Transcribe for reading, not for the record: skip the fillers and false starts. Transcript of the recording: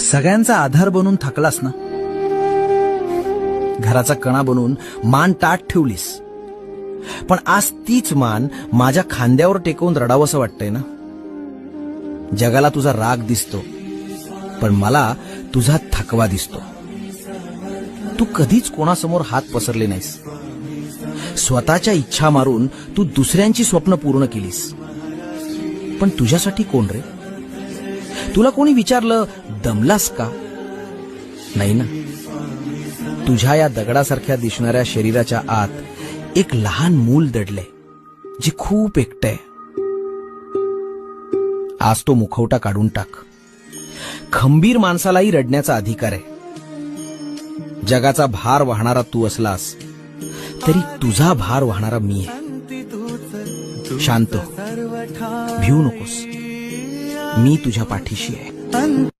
सगळ्यांचा आधार बनून थकलास ना, घराचा कणा बनून मान ताठ ठेवलीस, पण आज तीच मान माझ्या खांद्यावर टेकवून रडावंसं वाटतंय ना. जगाला तुझा राग दिसतो, पण मला तुझा थकवा दिसतो. तू कधीच कोणासमोर हात पसरले नाहीस. स्वतःच्या इच्छा मारून तू दुसऱ्यांची स्वप्न पूर्ण केलीस. पण तुझ्यासाठी कोण रे? तुला कोणी विचारलं दमलास का? नाही ना. तुझ्या या दगडासारख्या दिसणाऱ्या शरीराच्या आत एक लहान मूल दडलंय, जे खूप एकटंय. आज तो मुखवटा काढून टाक. खंबीर माणसालाही रडण्याचा अधिकार आहे. जगाचा भार वाहणारा तू असलास तरी तुझा भार वाहणारा मी आहे. शांत हो, भिवू नकोस. मी तुझ्या पाठीशी आहे.